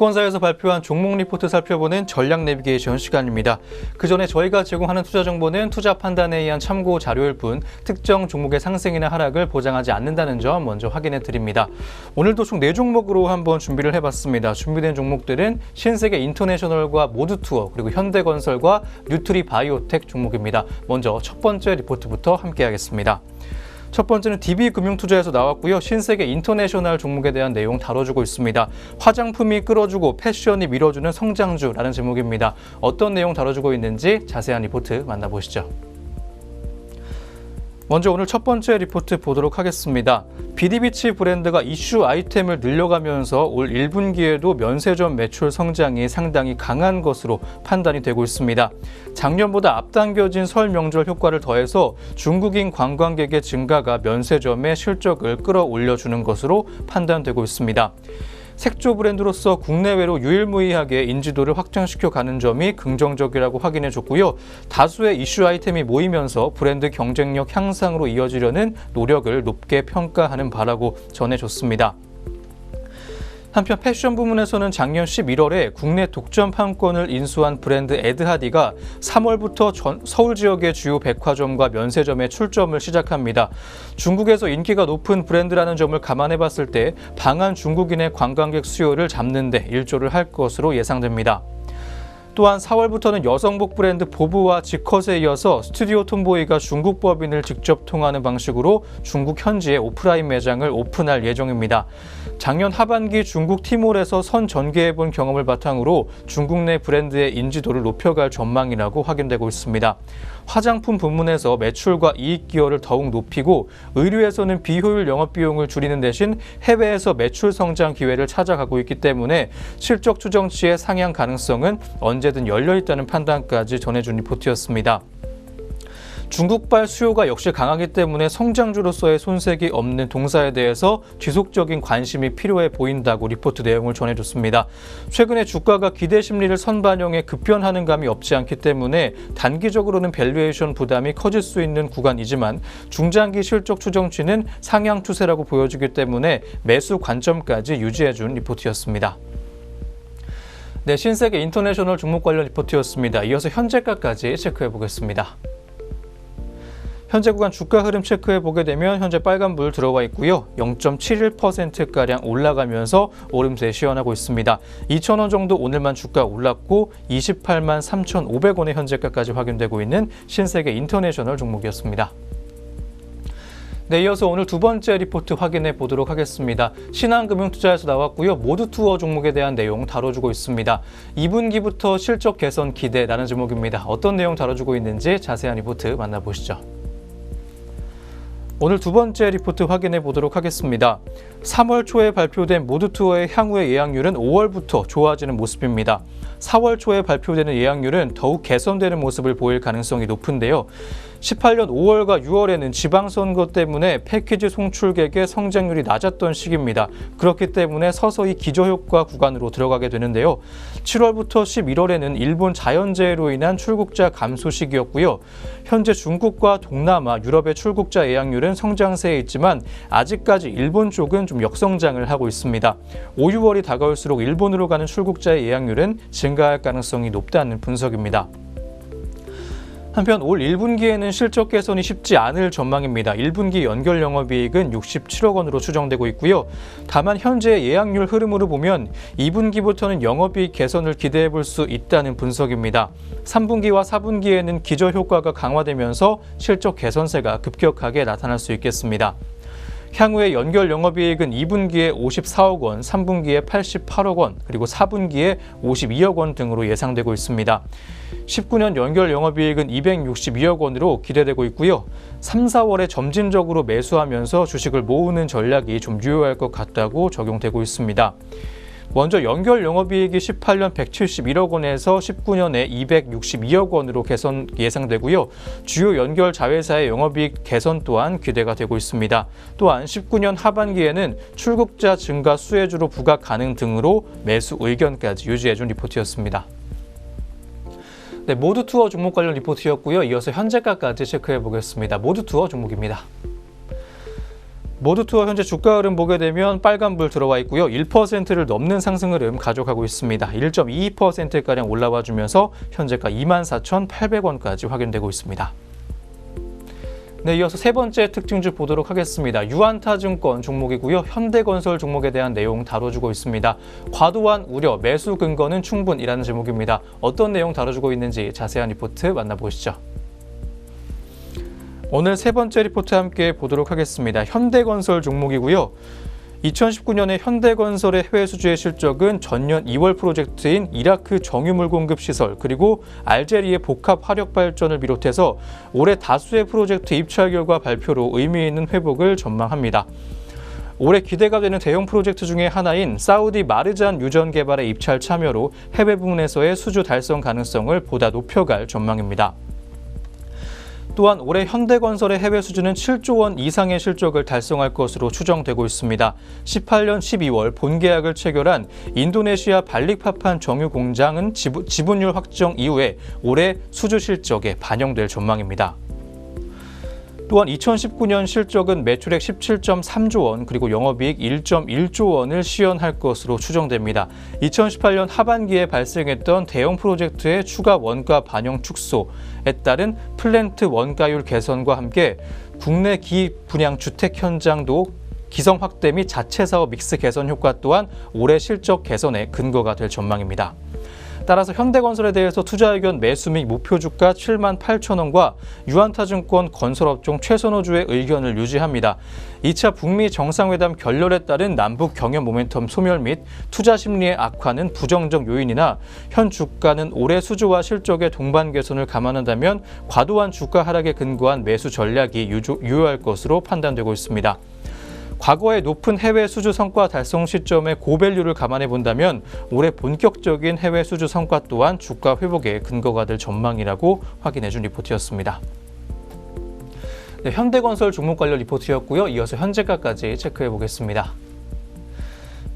증권사에서 발표한 종목 리포트 살펴보는 전략 내비게이션 시간입니다. 그 전에 저희가 제공하는 투자 정보는 투자 판단에 의한 참고 자료일 뿐 특정 종목의 상승이나 하락을 보장하지 않는다는 점 먼저 확인해 드립니다. 오늘도 총 4종목으로 한번 준비를 해봤습니다. 준비된 종목들은 신세계 인터내셔널과 모드투어 그리고 현대건설과 뉴트리바이오텍 종목입니다. 먼저 첫 번째 리포트부터 함께하겠습니다. 첫 번째는 DB금융투자에서 나왔고요. 신세계 인터내셔널 종목에 대한 내용 다뤄주고 있습니다. 화장품이 끌어주고 패션이 밀어주는 성장주라는 제목입니다. 어떤 내용 다뤄주고 있는지 자세한 리포트 만나보시죠. 먼저 오늘 첫 번째 리포트 보도록 하겠습니다. 비디비치 브랜드가 이슈 아이템을 늘려가면서 올 1분기에도 면세점 매출 성장이 상당히 강한 것으로 판단이 되고 있습니다. 작년보다 앞당겨진 설 명절 효과를 더해서 중국인 관광객의 증가가 면세점의 실적을 끌어올려주는 것으로 판단되고 있습니다. 색조 브랜드로서 국내외로 유일무이하게 인지도를 확장시켜 가는 점이 긍정적이라고 확인해줬고요. 다수의 이슈 아이템이 모이면서 브랜드 경쟁력 향상으로 이어지려는 노력을 높게 평가하는 바라고 전해줬습니다. 한편 패션 부문에서는 작년 11월에 국내 독점 판권을 인수한 브랜드 에드하디가 3월부터 서울 지역의 주요 백화점과 면세점에 출점을 시작합니다. 중국에서 인기가 높은 브랜드라는 점을 감안해 봤을 때 방한 중국인의 관광객 수요를 잡는 데 일조를 할 것으로 예상됩니다. 또한 4월부터는 여성복 브랜드 보브와 지컷에 이어서 스튜디오 톰보이가 중국 법인을 직접 통하는 방식으로 중국 현지에 오프라인 매장을 오픈할 예정입니다. 작년 하반기 중국 티몰에서 선 전개해본 경험을 바탕으로 중국 내 브랜드의 인지도를 높여갈 전망이라고 확인되고 있습니다. 화장품 부문에서 매출과 이익 기여를 더욱 높이고 의류에서는 비효율 영업비용을 줄이는 대신 해외에서 매출 성장 기회를 찾아가고 있기 때문에 실적 추정치의 상향 가능성은 언제든 열려있다는 판단까지 전해준 리포트였습니다. 중국발 수요가 역시 강하기 때문에 성장주로서의 손색이 없는 동사에 대해서 지속적인 관심이 필요해 보인다고 리포트 내용을 전해줬습니다. 최근에 주가가 기대 심리를 선반영해 급변하는 감이 없지 않기 때문에 단기적으로는 밸류에이션 부담이 커질 수 있는 구간이지만 중장기 실적 추정치는 상향 추세라고 보여지기 때문에 매수 관점까지 유지해준 리포트였습니다. 네, 신세계 인터내셔널 종목 관련 리포트였습니다. 이어서 현재가까지 체크해 보겠습니다. 현재 구간 주가 흐름 체크해 보게 되면 현재 빨간불 들어와 있고요. 0.71%가량 올라가면서 오름세 시현하고 있습니다. 2,000원 정도 오늘만 주가 올랐고 283만 3,500원의 현재가까지 확인되고 있는 신세계 인터내셔널 종목이었습니다. 네, 이어서 오늘 두 번째 리포트 확인해 보도록 하겠습니다. 신한금융투자에서 나왔고요. 모드투어 종목에 대한 내용 다뤄주고 있습니다. 2분기부터 실적 개선 기대라는 제목입니다. 어떤 내용 다뤄주고 있는지 자세한 리포트 만나보시죠. 오늘 두 번째 리포트 확인해 보도록 하겠습니다. 3월 초에 발표된 모드투어의 향후의 예약률은 5월부터 좋아지는 모습입니다. 4월 초에 발표되는 예약률은 더욱 개선되는 모습을 보일 가능성이 높은데요. 18년 5월과 6월에는 지방선거 때문에 패키지 송출객의 성장률이 낮았던 시기입니다. 그렇기 때문에 서서히 기저효과 구간으로 들어가게 되는데요. 7월부터 11월에는 일본 자연재해로 인한 출국자 감소 시기였고요. 현재 중국과 동남아, 유럽의 출국자 예약률은 성장세에 있지만 아직까지 일본 쪽은 좀 역성장을 하고 있습니다. 5, 6월이 다가올수록 일본으로 가는 출국자의 예약률은 증가할 가능성이 높다는 분석입니다. 한편 올 1분기에는 실적 개선이 쉽지 않을 전망입니다. 1분기 연결 영업이익은 67억 원으로 추정되고 있고요. 다만 현재 예약률 흐름으로 보면 2분기부터는 영업이익 개선을 기대해 볼 수 있다는 분석입니다. 3분기와 4분기에는 기저효과가 강화되면서 실적 개선세가 급격하게 나타날 수 있겠습니다. 향후의 연결 영업이익은 2분기에 54억 원, 3분기에 88억 원, 그리고 4분기에 52억 원 등으로 예상되고 있습니다. 19년 연결 영업이익은 262억 원으로 기대되고 있고요. 3, 4월에 점진적으로 매수하면서 주식을 모으는 전략이 좀 유효할 것 같다고 적용되고 있습니다. 먼저 연결 영업이익이 18년 171억 원에서 19년에 262억 원으로 개선 예상되고요. 주요 연결 자회사의 영업이익 개선 또한 기대가 되고 있습니다. 또한 19년 하반기에는 출국자 증가 수혜주로 부각 가능 등으로 매수 의견까지 유지해준 리포트였습니다. 네, 모드투어 종목 관련 리포트였고요. 이어서 현재가까지 체크해 보겠습니다. 모드투어 종목입니다. 모두투어 현재 주가 흐름 보게 되면 빨간불 들어와 있고요. 1%를 넘는 상승 흐름 가져가고 있습니다. 1.22%가량 올라와 주면서 현재가 24,800원까지 확인되고 있습니다. 네, 이어서 세 번째 특징주 보도록 하겠습니다. 유안타증권 종목이고요. 현대건설 종목에 대한 내용 다뤄주고 있습니다. 과도한 우려, 매수 근거는 충분이라는 제목입니다. 어떤 내용 다뤄주고 있는지 자세한 리포트 만나보시죠. 오늘 세 번째 리포트 함께 보도록 하겠습니다. 현대건설 종목이고요. 2019년에 현대건설의 해외 수주의 실적은 전년 2월 프로젝트인 이라크 정유물 공급 시설 그리고 알제리의 복합 화력 발전을 비롯해서 올해 다수의 프로젝트 입찰 결과 발표로 의미 있는 회복을 전망합니다. 올해 기대가 되는 대형 프로젝트 중에 하나인 사우디 마르잔 유전 개발의 입찰 참여로 해외 부문에서의 수주 달성 가능성을 보다 높여갈 전망입니다. 또한 올해 현대건설의 해외 수주는 7조 원 이상의 실적을 달성할 것으로 추정되고 있습니다. 18년 12월 본계약을 체결한 인도네시아 발릭파판 정유 공장은 지분율 확정 이후에 올해 수주 실적에 반영될 전망입니다. 또한 2019년 실적은 매출액 17.3조 원 그리고 영업이익 1.1조 원을 시현할 것으로 추정됩니다. 2018년 하반기에 발생했던 대형 프로젝트의 추가 원가 반영 축소에 따른 플랜트 원가율 개선과 함께 국내 기분양 주택 현장도 기성 확대 및 자체 사업 믹스 개선 효과 또한 올해 실적 개선의 근거가 될 전망입니다. 따라서 현대건설에 대해서 투자 의견 매수 및 목표 주가 78,000원과 유안타증권 건설업종 최선호주의 의견을 유지합니다. 2차 북미 정상회담 결렬에 따른 남북 경협 모멘텀 소멸 및 투자 심리의 악화는 부정적 요인이나 현 주가는 올해 수주와 실적의 동반 개선을 감안한다면 과도한 주가 하락에 근거한 매수 전략이 유효할 것으로 판단되고 있습니다. 과거의 높은 해외 수주 성과 달성 시점의 고밸류를 감안해 본다면 올해 본격적인 해외 수주 성과 또한 주가 회복의 근거가 될 전망이라고 확인해 준 리포트였습니다. 네, 현대건설 종목 관련 리포트였고요. 이어서 현재가까지 체크해 보겠습니다.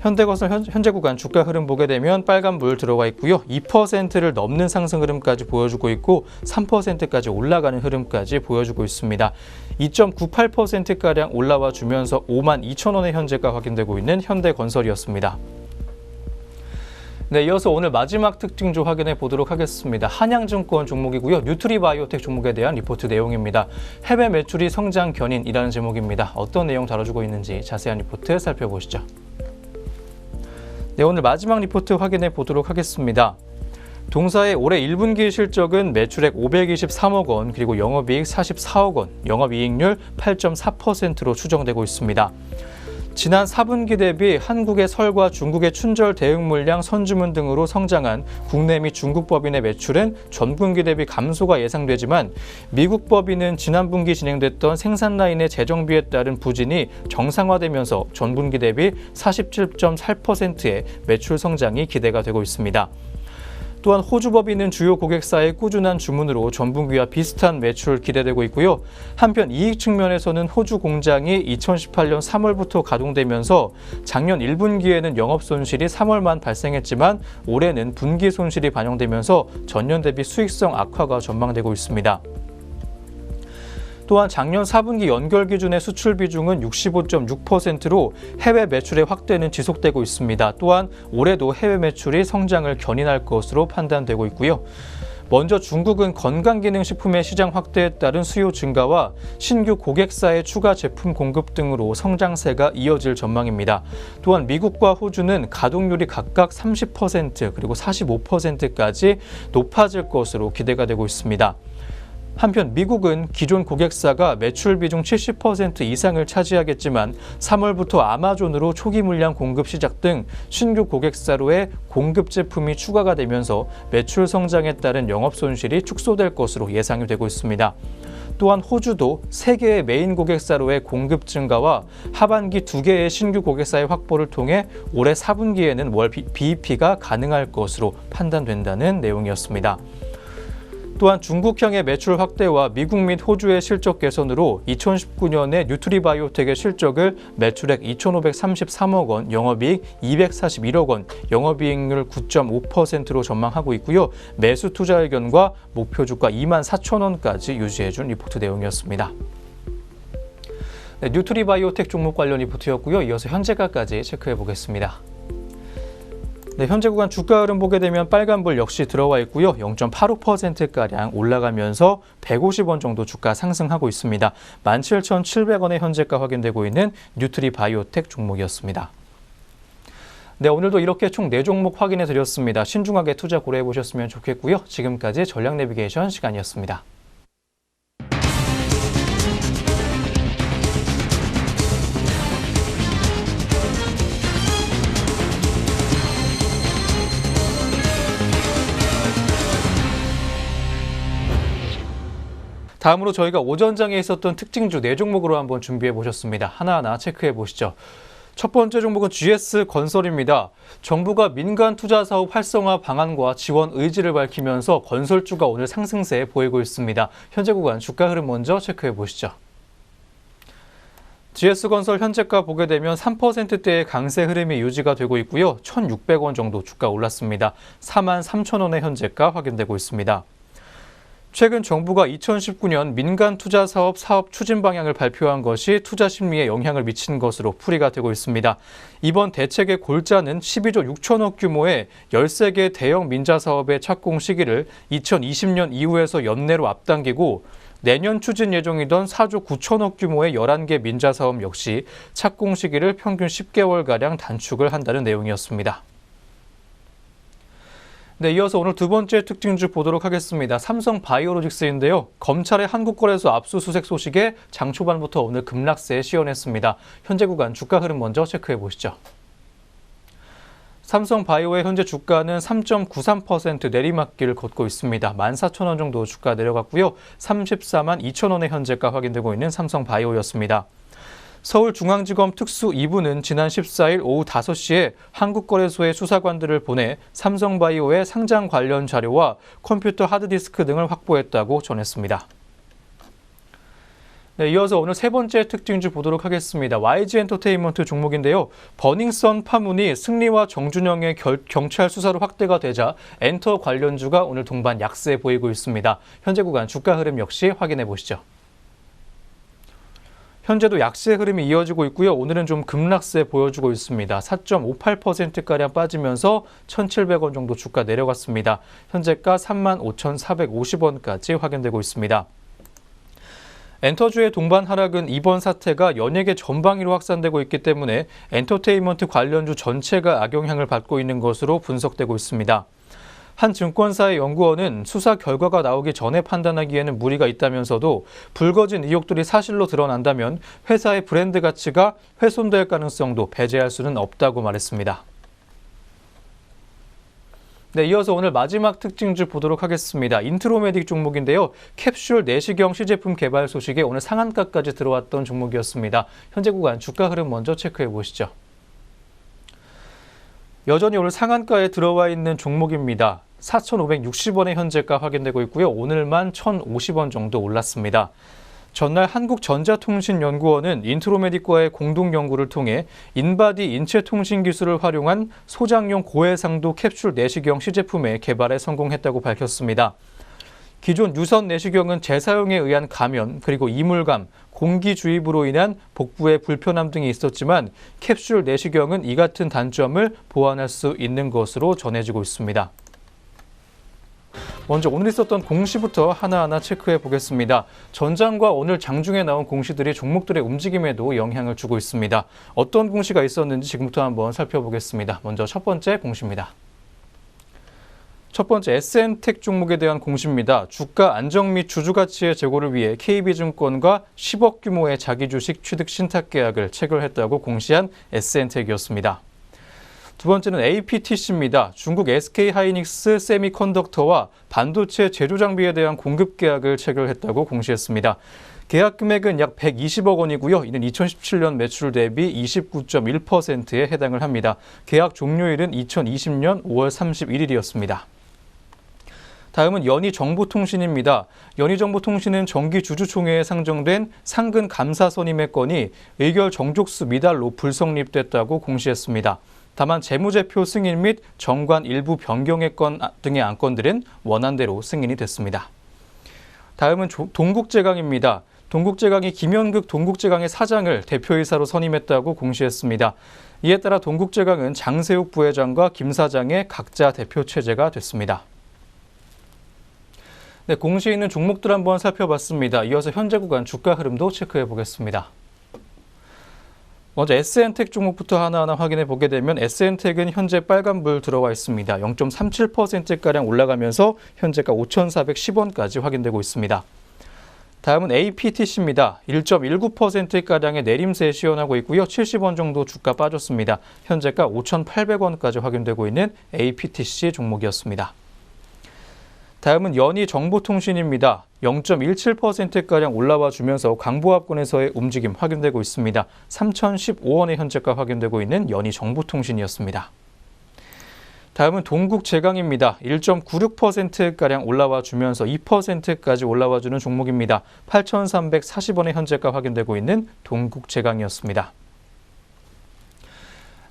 현대건설 현재 구간 주가 흐름 보게 되면 빨간불 들어가 있고요. 2%를 넘는 상승 흐름까지 보여주고 있고 3%까지 올라가는 흐름까지 보여주고 있습니다. 2.98%가량 올라와 주면서 52,000원의 현재가 확인되고 있는 현대건설이었습니다. 네, 이어서 오늘 마지막 특징주 확인해 보도록 하겠습니다. 한양증권 종목이고요. 뉴트리바이오텍 종목에 대한 리포트 내용입니다. 해외 매출이 성장 견인이라는 제목입니다. 어떤 내용 다뤄주고 있는지 자세한 리포트 살펴보시죠. 네, 오늘 마지막 리포트 확인해 보도록 하겠습니다. 동사의 올해 1분기 실적은 매출액 523억 원, 그리고 영업이익 44억 원, 영업이익률 8.4%로 추정되고 있습니다. 지난 4분기 대비 한국의 설과 중국의 춘절 대응 물량 선주문 등으로 성장한 국내 및 중국 법인의 매출은 전분기 대비 감소가 예상되지만 미국 법인은 지난 분기 진행됐던 생산 라인의 재정비에 따른 부진이 정상화되면서 전분기 대비 47.8%의 매출 성장이 기대가 되고 있습니다. 또한 호주 법인은 주요 고객사의 꾸준한 주문으로 전분기와 비슷한 매출 기대되고 있고요. 한편 이익 측면에서는 호주 공장이 2018년 3월부터 가동되면서 작년 1분기에는 영업 손실이 3월만 발생했지만 올해는 분기 손실이 반영되면서 전년 대비 수익성 악화가 전망되고 있습니다. 또한 작년 4분기 연결 기준의 수출 비중은 65.6%로 해외 매출의 확대는 지속되고 있습니다. 또한 올해도 해외 매출이 성장을 견인할 것으로 판단되고 있고요. 먼저 중국은 건강기능식품의 시장 확대에 따른 수요 증가와 신규 고객사의 추가 제품 공급 등으로 성장세가 이어질 전망입니다. 또한 미국과 호주는 가동률이 각각 30% 그리고 45%까지 높아질 것으로 기대가 되고 있습니다. 한편 미국은 기존 고객사가 매출 비중 70% 이상을 차지하겠지만 3월부터 아마존으로 초기 물량 공급 시작 등 신규 고객사로의 공급 제품이 추가가 되면서 매출 성장에 따른 영업 손실이 축소될 것으로 예상이 되고 있습니다. 또한 호주도 3개의 메인 고객사로의 공급 증가와 하반기 2개의 신규 고객사의 확보를 통해 올해 4분기에는 월 BEP가 가능할 것으로 판단된다는 내용이었습니다. 또한 중국향의 매출 확대와 미국 및 호주의 실적 개선으로 2019년에 뉴트리바이오텍의 실적을 매출액 2,533억 원, 영업이익 241억 원, 영업이익률 9.5%로 전망하고 있고요. 매수 투자 의견과 목표 주가 24,000원까지 유지해준 리포트 내용이었습니다. 네, 뉴트리바이오텍 종목 관련 리포트였고요. 이어서 현재가까지 체크해 보겠습니다. 네, 현재 구간 주가 흐름 보게 되면 빨간불 역시 들어와 있고요. 0.85%가량 올라가면서 150원 정도 주가 상승하고 있습니다. 17,700원의 현재가 확인되고 있는 뉴트리바이오텍 종목이었습니다. 네, 오늘도 이렇게 총 4종목 확인해 드렸습니다. 신중하게 투자 고려해 보셨으면 좋겠고요. 지금까지 전략 내비게이션 시간이었습니다. 다음으로 저희가 오전장에 있었던 특징주 4종목으로 한번 준비해 보셨습니다. 하나하나 체크해 보시죠. 첫 번째 종목은 GS건설입니다. 정부가 민간 투자 사업 활성화 방안과 지원 의지를 밝히면서 건설주가 오늘 상승세 보이고 있습니다. 현재 구간 주가 흐름 먼저 체크해 보시죠. GS건설 현재가 보게 되면 3%대의 강세 흐름이 유지가 되고 있고요. 1,600원 정도 주가 올랐습니다. 43,000원의 현재가 확인되고 있습니다. 최근 정부가 2019년 민간 투자 사업 추진 방향을 발표한 것이 투자 심리에 영향을 미친 것으로 풀이가 되고 있습니다. 이번 대책의 골자는 12조 6천억 규모의 13개 대형 민자 사업의 착공 시기를 2020년 이후에서 연내로 앞당기고 내년 추진 예정이던 4조 9천억 규모의 11개 민자 사업 역시 착공 시기를 평균 10개월가량 단축을 한다는 내용이었습니다. 네, 이어서 오늘 두 번째 특징주 보도록 하겠습니다. 삼성바이오로직스인데요. 검찰의 한국거래소 압수수색 소식에 장 초반부터 오늘 급락세에 시연했습니다. 현재 구간 주가 흐름 먼저 체크해 보시죠. 삼성바이오의 현재 주가는 3.93% 내리막길을 걷고 있습니다. 14,000원 정도 주가 내려갔고요. 34만 2천원의 현재가 확인되고 있는 삼성바이오였습니다. 서울중앙지검 특수 2부는 지난 14일 오후 5시에 한국거래소의 수사관들을 보내 삼성바이오의 상장 관련 자료와 컴퓨터 하드디스크 등을 확보했다고 전했습니다. 네, 이어서 오늘 세 번째 특징주 보도록 하겠습니다. YG엔터테인먼트 종목인데요. 버닝썬 파문이 승리와 정준영의 경찰 수사로 확대가 되자 엔터 관련주가 오늘 동반 약세 보이고 있습니다. 현재 구간 주가 흐름 역시 확인해 보시죠. 현재도 약세 흐름이 이어지고 있고요. 오늘은 좀 급락세 보여주고 있습니다. 4.58%가량 빠지면서 1,700원 정도 주가 내려갔습니다. 현재가 35,450원까지 확인되고 있습니다. 엔터주의 동반 하락은 이번 사태가 연예계 전방위로 확산되고 있기 때문에 엔터테인먼트 관련주 전체가 악영향을 받고 있는 것으로 분석되고 있습니다. 한 증권사의 연구원은 수사 결과가 나오기 전에 판단하기에는 무리가 있다면서도 불거진 의혹들이 사실로 드러난다면 회사의 브랜드 가치가 훼손될 가능성도 배제할 수는 없다고 말했습니다. 네, 이어서 오늘 마지막 특징주 보도록 하겠습니다. 인트로메딕 종목인데요. 캡슐 내시경 시제품 개발 소식에 오늘 상한가까지 들어왔던 종목이었습니다. 현재 구간 주가 흐름 먼저 체크해 보시죠. 여전히 오늘 상한가에 들어와 있는 종목입니다. 4,560원의 현재가 확인되고 있고요. 오늘만 1,050원 정도 올랐습니다. 전날 한국전자통신연구원은 인트로메딕과의 공동 연구를 통해 인바디 인체통신 기술을 활용한 소장용 고해상도 캡슐 내시경 시제품의 개발에 성공했다고 밝혔습니다. 기존 유선 내시경은 재사용에 의한 감염, 그리고 이물감, 공기 주입으로 인한 복부의 불편함 등이 있었지만 캡슐 내시경은 이 같은 단점을 보완할 수 있는 것으로 전해지고 있습니다. 먼저 오늘 있었던 공시부터 하나하나 체크해 보겠습니다. 전장과 오늘 장중에 나온 공시들이 종목들의 움직임에도 영향을 주고 있습니다. 어떤 공시가 있었는지 지금부터 한번 살펴보겠습니다. 먼저 첫 번째 공시입니다. 첫 번째 SN텍 종목에 대한 공시입니다. 주가 안정 및 주주가치의 제고를 위해 KB증권과 10억 규모의 자기주식 취득 신탁 계약을 체결했다고 공시한 SN텍이었습니다. 두 번째는 APTC입니다. 중국 SK하이닉스 세미컨덕터와 반도체 제조 장비에 대한 공급 계약을 체결했다고 공시했습니다. 계약 금액은 약 120억 원이고요. 이는 2017년 매출 대비 29.1%에 해당을 합니다. 계약 종료일은 2020년 5월 31일이었습니다. 다음은 연희정보통신입니다. 연희정보통신은 정기주주총회에 상정된 상근 감사 선임의 건이 의결 정족수 미달로 불성립됐다고 공시했습니다. 다만 재무제표 승인 및 정관 일부 변경의 건 등의 안건들은 원안대로 승인이 됐습니다. 다음은 동국제강입니다. 동국제강이 김현극 동국제강의 사장을 대표이사로 선임했다고 공시했습니다. 이에 따라 동국제강은 장세욱 부회장과 김 사장의 각자 대표 체제가 됐습니다. 네, 공시에 있는 종목들 한번 살펴봤습니다. 이어서 현재 구간 주가 흐름도 체크해 보겠습니다. 먼저 SN텍 종목부터 하나하나 확인해 보게 되면 SN텍은 현재 빨간불 들어와 있습니다. 0.37%가량 올라가면서 현재가 5,410원까지 확인되고 있습니다. 다음은 APTC입니다. 1.19%가량의 내림세에 시연하고 있고요. 70원 정도 주가 빠졌습니다. 현재가 5,800원까지 확인되고 있는 APTC 종목이었습니다. 다음은 연희정보통신입니다. 0.17%가량 올라와 주면서 강보합권에서의 움직임 확인되고 있습니다. 3,015원의 현재가 확인되고 있는 연희정보통신이었습니다. 다음은 동국제강입니다. 1.96%가량 올라와 주면서 2%까지 올라와 주는 종목입니다. 8,340원의 현재가 확인되고 있는 동국제강이었습니다.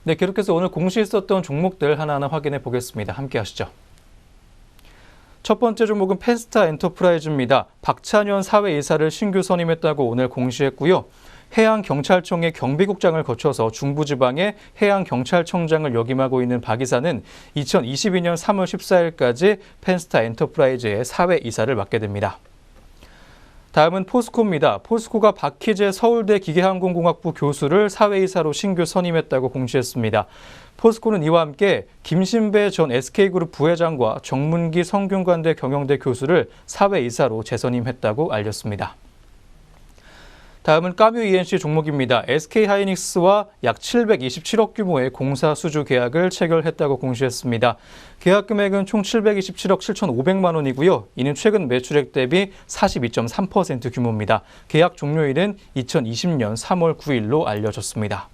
네, 계속해서 오늘 공시에 있었던 종목들 하나하나 확인해 보겠습니다. 함께 하시죠. 첫 번째 종목은 펜스타 엔터프라이즈입니다. 박찬현 사회이사를 신규 선임했다고 오늘 공시했고요. 해양경찰청의 경비국장을 거쳐서 중부지방의 해양경찰청장을 역임하고 있는 박 이사는 2022년 3월 14일까지 펜스타 엔터프라이즈의 사회이사를 맡게 됩니다. 다음은 포스코입니다. 포스코가 박희재 서울대 기계항공공학부 교수를 사회이사로 신규 선임했다고 공시했습니다. 포스코는 이와 함께 김신배 전 SK그룹 부회장과 정문기 성균관대 경영대 교수를 사회이사로 재선임했다고 알렸습니다. 다음은 까뮤 ENC 종목입니다. SK하이닉스와 약 727억 규모의 공사 수주 계약을 체결했다고 공시했습니다. 계약 금액은 총 727억 7,500만 원이고요. 이는 최근 매출액 대비 42.3% 규모입니다. 계약 종료일은 2020년 3월 9일로 알려졌습니다.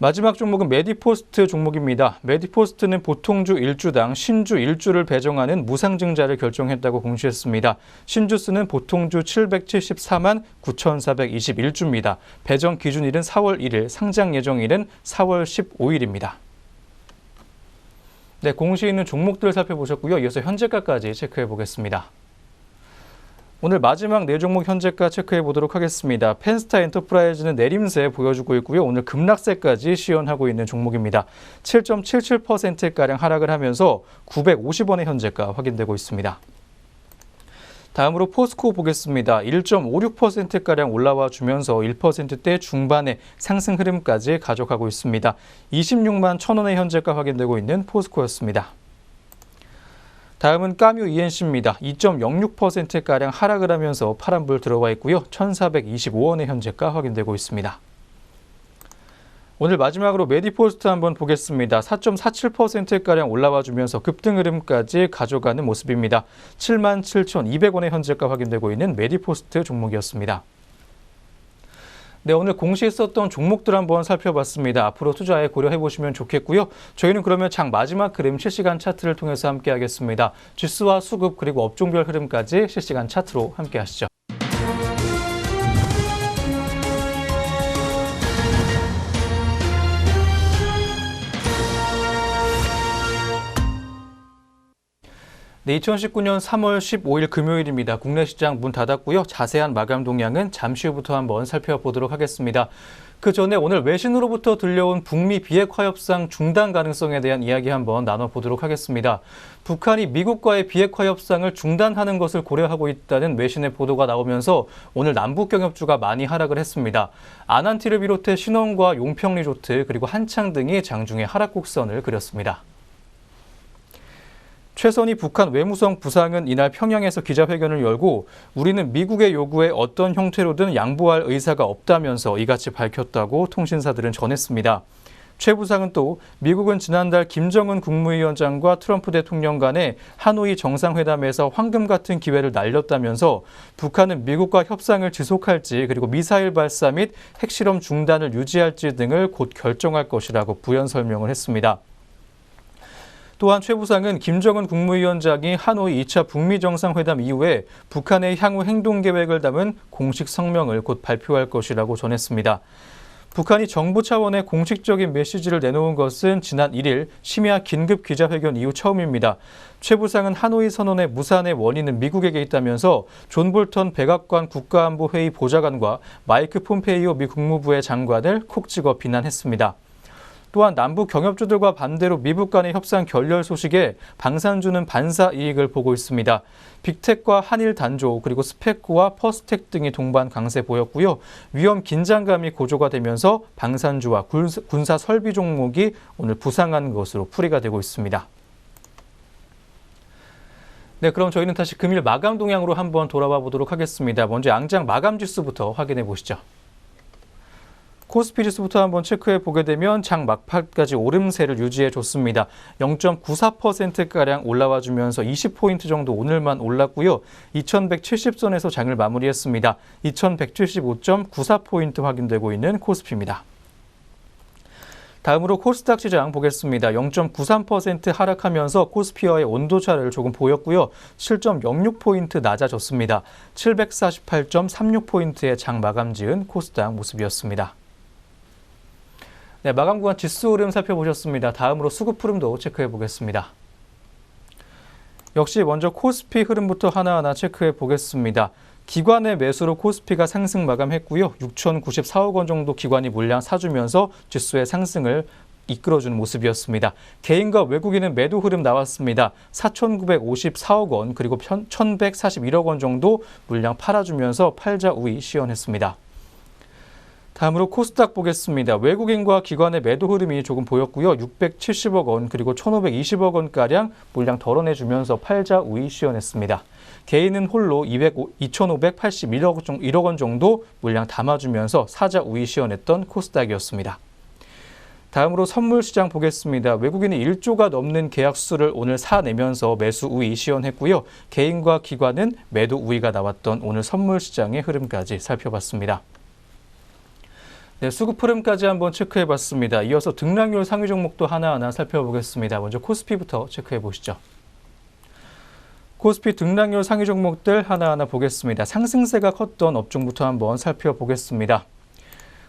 마지막 종목은 메디포스트 종목입니다. 메디포스트는 보통주 1주당 신주 1주를 배정하는 무상증자를 결정했다고 공시했습니다. 신주수는 보통주 774만 9,421주입니다. 배정 기준일은 4월 1일, 상장 예정일은 4월 15일입니다. 네, 공시에 있는 종목들 살펴보셨고요. 이어서 현재가까지 체크해 보겠습니다. 오늘 마지막 네 종목 현재가 체크해 보도록 하겠습니다. 펜스타 엔터프라이즈는 내림세 보여주고 있고요. 오늘 급락세까지 시연하고 있는 종목입니다. 7.77%가량 하락을 하면서 950원의 현재가 확인되고 있습니다. 다음으로 포스코 보겠습니다. 1.56%가량 올라와 주면서 1%대 중반의 상승 흐름까지 가져가고 있습니다. 26만 1,000원의 현재가 확인되고 있는 포스코였습니다. 다음은 까뮤 ENC입니다. 2.06%가량 하락을 하면서 파란불 들어와 있고요. 1,425원의 현재가 확인되고 있습니다. 오늘 마지막으로 메디포스트 한번 보겠습니다. 4.47%가량 올라와 주면서 급등 흐름까지 가져가는 모습입니다. 77,200원의 현재가 확인되고 있는 메디포스트 종목이었습니다. 네, 오늘 공시에 있었던 종목들 한번 살펴봤습니다. 앞으로 투자에 고려해 보시면 좋겠고요. 저희는 그러면 장 마지막 흐름 실시간 차트를 통해서 함께 하겠습니다. 지수와 수급 그리고 업종별 흐름까지 실시간 차트로 함께 하시죠. 네, 2019년 3월 15일 금요일입니다. 국내 시장 문 닫았고요. 자세한 마감 동향은 잠시 후부터 한번 살펴보도록 하겠습니다. 그 전에 오늘 외신으로부터 들려온 북미 비핵화 협상 중단 가능성에 대한 이야기 한번 나눠보도록 하겠습니다. 북한이 미국과의 비핵화 협상을 중단하는 것을 고려하고 있다는 외신의 보도가 나오면서 오늘 남북 경협주가 많이 하락을 했습니다. 아난티를 비롯해 신원과 용평리조트 그리고 한창 등이 장중에 하락 곡선을 그렸습니다. 최선희 북한 외무성 부상은 이날 평양에서 기자회견을 열고 우리는 미국의 요구에 어떤 형태로든 양보할 의사가 없다면서 이같이 밝혔다고 통신사들은 전했습니다. 최 부상은 또 미국은 지난달 김정은 국무위원장과 트럼프 대통령 간의 하노이 정상회담에서 황금 같은 기회를 날렸다면서 북한은 미국과 협상을 지속할지 그리고 미사일 발사 및 핵실험 중단을 유지할지 등을 곧 결정할 것이라고 부연 설명을 했습니다. 또한 최 부상은 김정은 국무위원장이 하노이 2차 북미 정상회담 이후에 북한의 향후 행동 계획을 담은 공식 성명을 곧 발표할 것이라고 전했습니다. 북한이 정부 차원의 공식적인 메시지를 내놓은 것은 지난 1일 심야 긴급 기자회견 이후 처음입니다. 최 부상은 하노이 선언의 무산의 원인은 미국에게 있다면서 존 볼턴 백악관 국가안보회의 보좌관과 마이크 폼페이오 미 국무부의 장관을 콕 찍어 비난했습니다. 또한 남북 경협주들과 반대로 미북 간의 협상 결렬 소식에 방산주는 반사 이익을 보고 있습니다. 빅텍과 한일 단조 그리고 스페코와 퍼스텍 등이 동반 강세 보였고요. 위험 긴장감이 고조가 되면서 방산주와 군사 설비 종목이 오늘 부상한 것으로 풀이가 되고 있습니다. 네, 그럼 저희는 다시 금일 마감 동향으로 한번 돌아와 보도록 하겠습니다. 먼저 양장 마감 지수부터 확인해 보시죠. 코스피 지수부터 한번 체크해 보게 되면 장 막판까지 오름세를 유지해 줬습니다. 0.94%가량 올라와 주면서 20포인트 정도 오늘만 올랐고요. 2170선에서 장을 마무리했습니다. 2175.94포인트 확인되고 있는 코스피입니다. 다음으로 코스닥 시장 보겠습니다. 0.93% 하락하면서 코스피와의 온도차를 조금 보였고요. 7.06포인트 낮아졌습니다. 748.36포인트의 장 마감 지은 코스닥 모습이었습니다. 네, 마감 구간 지수 흐름 살펴보셨습니다. 다음으로 수급 흐름도 체크해 보겠습니다. 역시 먼저 코스피 흐름부터 하나하나 체크해 보겠습니다. 기관의 매수로 코스피가 상승 마감했고요. 6,094억 원 정도 기관이 물량 사주면서 지수의 상승을 이끌어주는 모습이었습니다. 개인과 외국인은 매도 흐름 나왔습니다. 4,954억 원 그리고 1,141억 원 정도 물량 팔아주면서 팔자 우위 시연했습니다. 다음으로 코스닥 보겠습니다. 외국인과 기관의 매도 흐름이 조금 보였고요. 670억 원 그리고 1,520억 원가량 물량 덜어내주면서 팔자 우위 시연했습니다. 개인은 홀로 2,581억 원 정도 물량 담아주면서 사자 우위 시연했던 코스닥이었습니다. 다음으로 선물 시장 보겠습니다. 외국인이 1조가 넘는 계약수를 오늘 사내면서 매수 우위 시연했고요. 개인과 기관은 매도 우위가 나왔던 오늘 선물 시장의 흐름까지 살펴봤습니다. 네, 수급 흐름까지 한번 체크해 봤습니다. 이어서 등락률 상위 종목도 하나하나 살펴보겠습니다. 먼저 코스피부터 체크해 보시죠. 코스피 등락률 상위 종목들 하나하나 보겠습니다. 상승세가 컸던 업종부터 한번 살펴보겠습니다.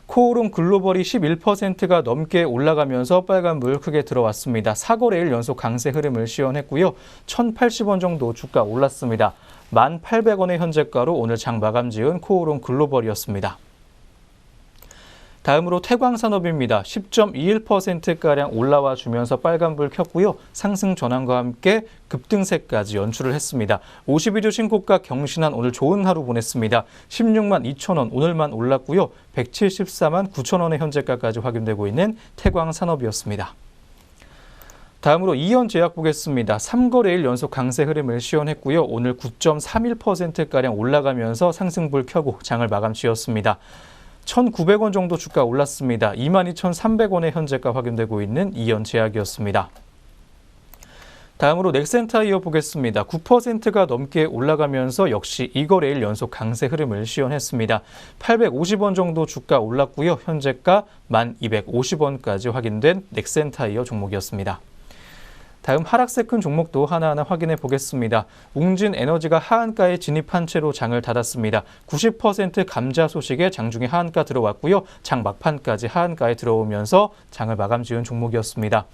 코오롱 글로벌이 11%가 넘게 올라가면서 빨간불 크게 들어왔습니다. 4거래일 연속 강세 흐름을 시연했고요. 1,080원 정도 주가 올랐습니다. 1,800원의 현재가로 오늘 장 마감 지은 코오롱 글로벌이었습니다. 다음으로 태광산업입니다. 10.21%가량 올라와 주면서 빨간불 켰고요. 상승 전환과 함께 급등세까지 연출을 했습니다. 52주 신고가 경신한 오늘 좋은 하루 보냈습니다. 16만 2천원 오늘만 올랐고요. 174만 9천원의 현재가까지 확인되고 있는 태광산업이었습니다. 다음으로 이현제약 보겠습니다. 3거래일 연속 강세 흐름을 시연했고요. 오늘 9.31%가량 올라가면서 상승불 켜고 장을 마감 지었습니다. 1,900원 정도 주가 올랐습니다. 22,300원의 현재가 확인되고 있는 이현제약이었습니다. 다음으로 넥센타이어 보겠습니다. 9%가 넘게 올라가면서 역시 2거래일 연속 강세 흐름을 시연했습니다. 850원 정도 주가 올랐고요. 현재가 1,250원까지 확인된 넥센타이어 종목이었습니다. 다음 하락세 큰 종목도 하나하나 확인해 보겠습니다. 웅진에너지가 하한가에 진입한 채로 장을 닫았습니다. 90% 감자 소식에 장중에 하한가 들어왔고요. 장 막판까지 하한가에 들어오면서 장을 마감 지은 종목이었습니다.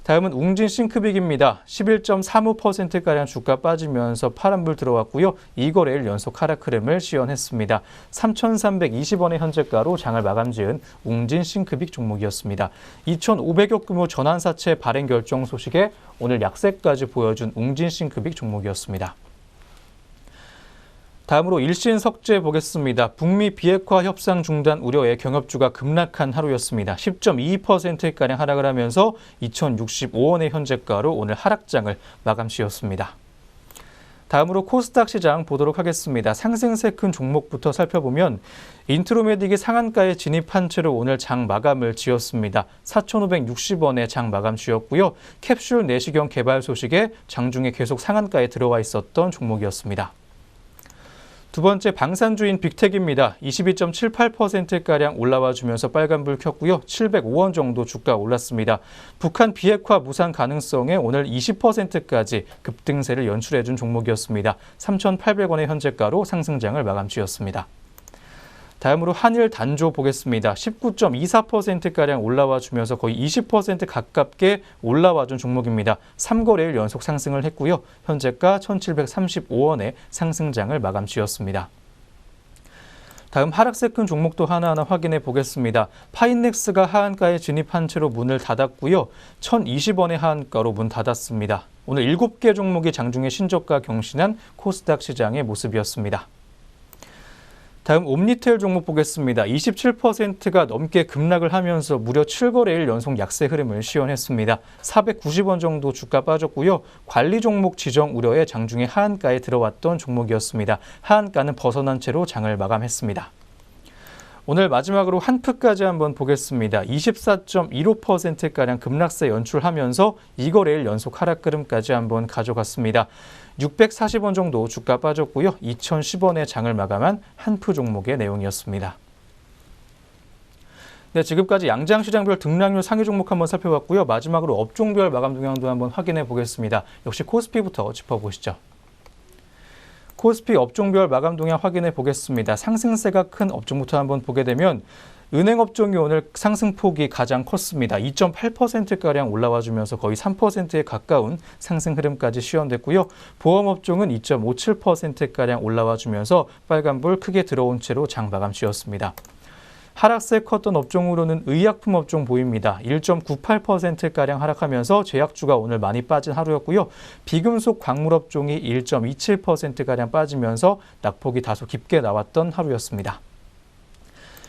다음은 웅진 싱크빅입니다. 11.35%가량 주가 빠지면서 파란불 들어왔고요. 2거래일 연속 하락 흐름을 시연했습니다. 3,320원의 현재가로 장을 마감 지은 웅진 싱크빅 종목이었습니다. 2,500억 규모 전환사채 발행 결정 소식에 오늘 약세까지 보여준 웅진 싱크빅 종목이었습니다. 다음으로 일신석재 보겠습니다. 북미 비핵화 협상 중단 우려에 경협주가 급락한 하루였습니다. 10.22%가량 하락을 하면서 2,065원의 현재가로 오늘 하락장을 마감 지었습니다. 다음으로 코스닥 시장 보도록 하겠습니다. 상승세 큰 종목부터 살펴보면 인트로메딕이 상한가에 진입한 채로 오늘 장 마감을 지었습니다. 4,560원에 장 마감 지었고요. 캡슐 내시경 개발 소식에 장중에 계속 상한가에 들어와 있었던 종목이었습니다. 두 번째 방산주인 빅텍입니다. 22.78%가량 올라와 주면서 빨간불 켰고요. 705원 정도 주가 올랐습니다. 북한 비핵화 무산 가능성에 오늘 20%까지 급등세를 연출해준 종목이었습니다. 3,800원의 현재가로 상승장을 마감 지었습니다. 다음으로 한일 단조 보겠습니다. 19.24%가량 올라와 주면서 거의 20% 가깝게 올라와 준 종목입니다. 3거래일 연속 상승을 했고요. 현재가 1,735원의 상승장을 마감 지었습니다. 다음 하락세 큰 종목도 하나하나 확인해 보겠습니다. 파인넥스가 하한가에 진입한 채로 문을 닫았고요. 1,020원의 하한가로 문 닫았습니다. 오늘 7개 종목이 장중에 신저가 경신한 코스닥 시장의 모습이었습니다. 다음 옴니텔 종목 보겠습니다. 27%가 넘게 급락을 하면서 무려 7거래일 연속 약세 흐름을 시현했습니다. 490원 정도 주가 빠졌고요. 관리 종목 지정 우려에 장중에 하한가에 들어왔던 종목이었습니다. 하한가는 벗어난 채로 장을 마감했습니다. 오늘 마지막으로 한프까지 한번 보겠습니다. 24.15%가량 급락세 연출하면서 2거래일 연속 하락 흐름까지 한번 가져갔습니다. 640원 정도 주가 빠졌고요. 2,010원의 장을 마감한 한프 종목의 내용이었습니다. 네, 지금까지 양장시장별 등락률 상위 종목 한번 살펴봤고요. 마지막으로 업종별 마감 동향도 한번 확인해 보겠습니다. 역시 코스피부터 짚어보시죠. 코스피 업종별 마감 동향 확인해 보겠습니다. 상승세가 큰 업종부터 한번 보게 되면 은행 업종이 오늘 상승폭이 가장 컸습니다. 2.8%가량 올라와 주면서 거의 3%에 가까운 상승 흐름까지 시현됐고요. 보험 업종은 2.57%가량 올라와 주면서 빨간불 크게 들어온 채로 장 마감 지었습니다. 하락세 컸던 업종으로는 의약품 업종 보입니다. 1.98%가량 하락하면서 제약주가 오늘 많이 빠진 하루였고요. 비금속 광물 업종이 1.27%가량 빠지면서 낙폭이 다소 깊게 나왔던 하루였습니다.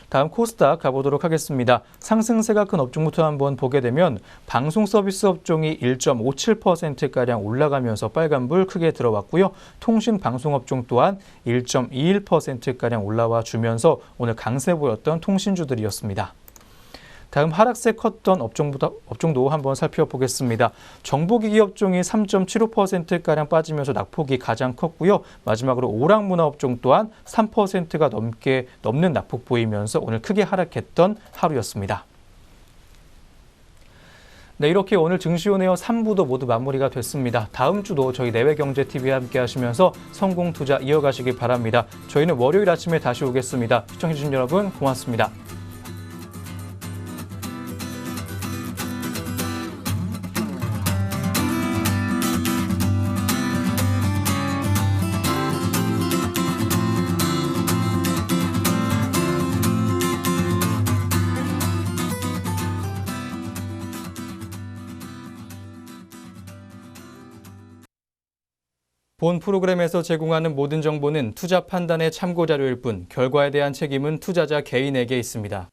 다음 코스닥 가보도록 하겠습니다. 상승세가 큰 업종부터 한번 보게 되면 방송 서비스 업종이 1.57%가량 올라가면서 빨간불 크게 들어왔고요. 통신 방송 업종 또한 1.21%가량 올라와 주면서 오늘 강세 보였던 통신주들이었습니다. 다음 하락세 컸던 업종도 한번 살펴보겠습니다. 정보기기 업종이 3.75%가량 빠지면서 낙폭이 가장 컸고요. 마지막으로 오락문화 업종 또한 3%가 넘는 낙폭 보이면서 오늘 크게 하락했던 하루였습니다. 네, 이렇게 오늘 증시온에어 3부도 모두 마무리가 됐습니다. 다음 주도 저희 내외경제TV와 함께 하시면서 성공 투자 이어가시기 바랍니다. 저희는 월요일 아침에 다시 오겠습니다. 시청해주신 여러분 고맙습니다. 본 프로그램에서 제공하는 모든 정보는 투자 판단의 참고 자료일 뿐 결과에 대한 책임은 투자자 개인에게 있습니다.